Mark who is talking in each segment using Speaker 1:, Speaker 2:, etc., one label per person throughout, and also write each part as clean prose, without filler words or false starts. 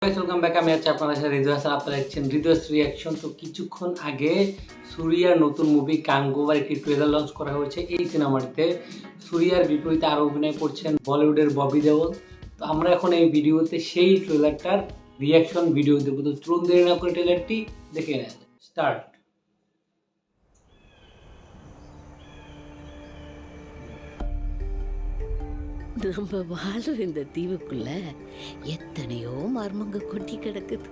Speaker 1: Welcome back. আমি আছি আপনাদের সাথে হৃদয় হাসান। আপনারা দেখছেন হৃদয়স রিয়াকশন। তো কিছুক্ষণ আগে সুরিয়ার নতুন মুভি গাঙ্গোবার একটি ট্রেলার লঞ্চ করা হয়েছে। এই সিনেমাটিতে সুরিয়ার বিপরীতে আরও অভিনয় করছেন বলিউডের ববি দেওল। তো আমরা এখন এই ভিডিওতে সেই ট্রেলারটার রিয়াকশন ভিডিও দেবো। তো চলুন দেরি না করে ট্রেলারটি দেখে নেওয়া যায়। স্টার্ট।
Speaker 2: நம்ம வாழும் இந்த தீவுக்குள்ள எத்தனையோ மர்மங்க கொட்டி கிடக்குது.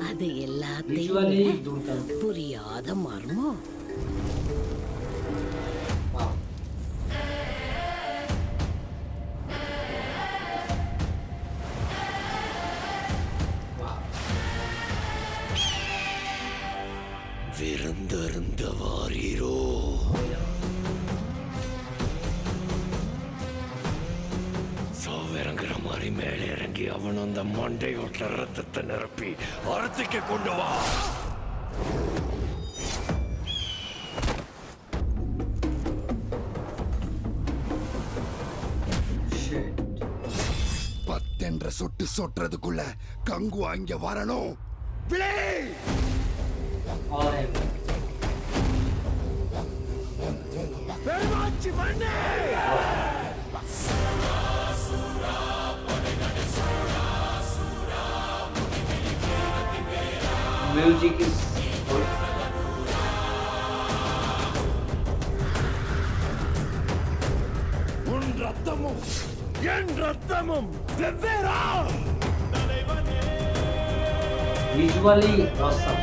Speaker 2: அது எல்லாத்தையும்
Speaker 1: Visually
Speaker 2: விட
Speaker 1: দুর্দান্ত।
Speaker 2: புரியாத மர்மம்.
Speaker 1: Wow. Wow.
Speaker 2: விருந்தருந்த வாரீரோ.
Speaker 3: சாவிறங்குற மாதிரி மேலே இறங்கி அவன் அந்த மண்டையோட்ட ரத்தத்தை நிரப்பி அறத்துக்கு கொண்டு வா.
Speaker 1: Shit.
Speaker 4: பத்தென்ற சொட்டு சொட்டுறதுக்குள்ள கங்கு அங்க வரணும். விளை!
Speaker 1: All right.
Speaker 4: பெருமாச்சி மண்ணே!
Speaker 1: Music is good.
Speaker 4: உன் ரத்தமும் என் ரத்தமும் வெவ்வேறா?
Speaker 1: Visually awesome.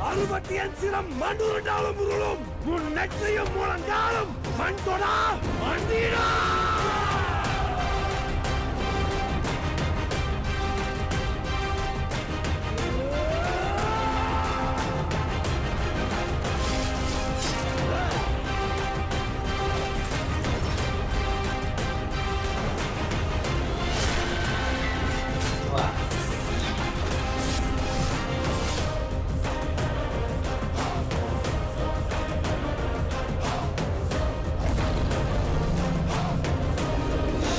Speaker 4: அறுபட்டியன் சிரம் மண்ணுருண்டாலும் உருளும் உன் நெற்றையும் முழங்காலும் மண் தொடா மண்டீடா.
Speaker 1: Wow.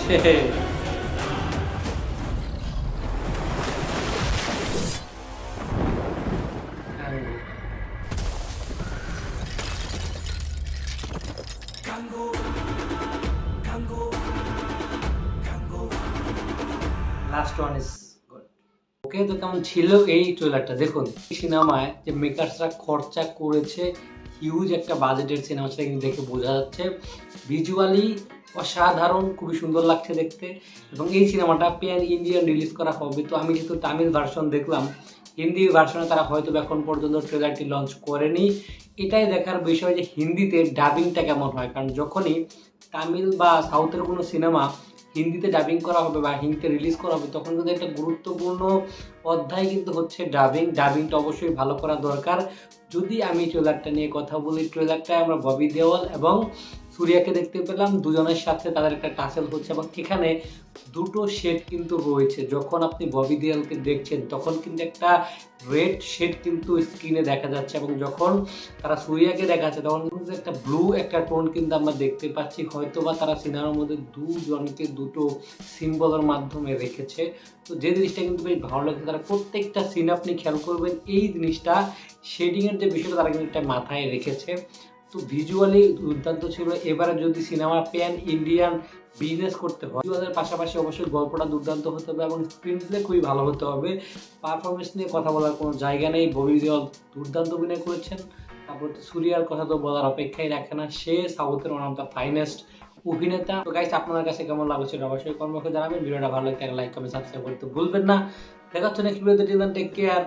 Speaker 1: Shit. Last one is good. Okay, তো কেমন ছিল এই ট্রেলারটা? দেখুন, এই সিনেমায় যে মেকার্সরা খরচা করেছে, হিউজ একটা বাজেটের সিনেমা, সেটা কিন্তু দেখে বোঝা যাচ্ছে। ভিজুয়ালি অসাধারণ, খুবই সুন্দর লাগছে দেখতে। এবং এই সিনেমাটা প্যান ইন্ডিয়ান রিলিজ করা হবে। তো আমি যেহেতু তামিল ভার্সন দেখলাম, হিন্দি ভার্সনে তারা হয়তো এখন পর্যন্ত ট্রেলারটি লঞ্চ করেনি। এটাই দেখার বিষয় যে হিন্দিতে ডাবিংটা কেমন হয়, কারণ যখনই তামিল বা সাউথের কোনো সিনেমা হিন্দিতে ডাবিং করা হবে বা হিন্দিতে রিলিজ করা হবে, তখন কিন্তু একটা গুরুত্বপূর্ণ অধ্যায় কিন্তু হচ্ছে ডাবিংটা অবশ্যই ভালো করা দরকার। যদি আমি ট্রেলারটা নিয়ে কথা বলি, ট্রেলারটায় আমরা ববি দেওয়াল এবং সুরিয়াকে দেখতে পেলাম, দুজনের সাথে তাদের একটা টাসেল হচ্ছে এবং এখানে দুটো শেড কিন্তু রয়েছে। যখন আপনি ববি দেওয়ালকে দেখছেন তখন কিন্তু একটা রেড শেড কিন্তু স্ক্রিনে দেখা যাচ্ছে, এবং যখন তারা সুরিয়াকে দেখাচ্ছে তখন কিন্তু একটা ব্লু একটা টোন কিন্তু আমরা দেখতে পাচ্ছি। হয়তো বা তারা সিনেমার মধ্যে দুজনকে দুটো সিম্বলের মাধ্যমে রেখেছে। তো যে জিনিসটা কিন্তু বেশ ভালো লাগছে, তারা প্রত্যেকটা সিন আপনি খেয়াল করবেন এই জিনিসটা শেডিংয়ের যে বিষয়টা তারা কিন্তু একটা মাথায় রেখেছে। তো ভিজুয়ালি দুর্দান্ত ছিল। এবারে যদি সিনেমা প্যান ইন্ডিয়ান বিজনেস করতে হয়, ভিজুয়ালের পাশাপাশি অবশ্যই গল্পটা দুর্দান্ত হতে হবে এবং স্ক্রিন প্লে খুবই ভালো হতে হবে। পারফরমেন্স নিয়ে কথা বলার কোনো জায়গা নেই, ববি দেওয়াল দুর্দান্ত অভিনয় করেছেন। তারপর তো সুরিয়ার কথা তো বলার অপেক্ষাই রাখে না, সে সাউথের ওয়ান অফ দ্য ফাইনেস্ট অভিনেতা। তো গাইস, আপনার কাছে কেমন লাগছে অবশ্যই কমেন্ট করে জানাবেন। ভিডিওটা ভালো লাগলে লাইক কমেন্ট সাবস্ক্রাইব করতে ভুলবেন না। দেখা হচ্ছে নেক্সট ভিডিওতে। Take care.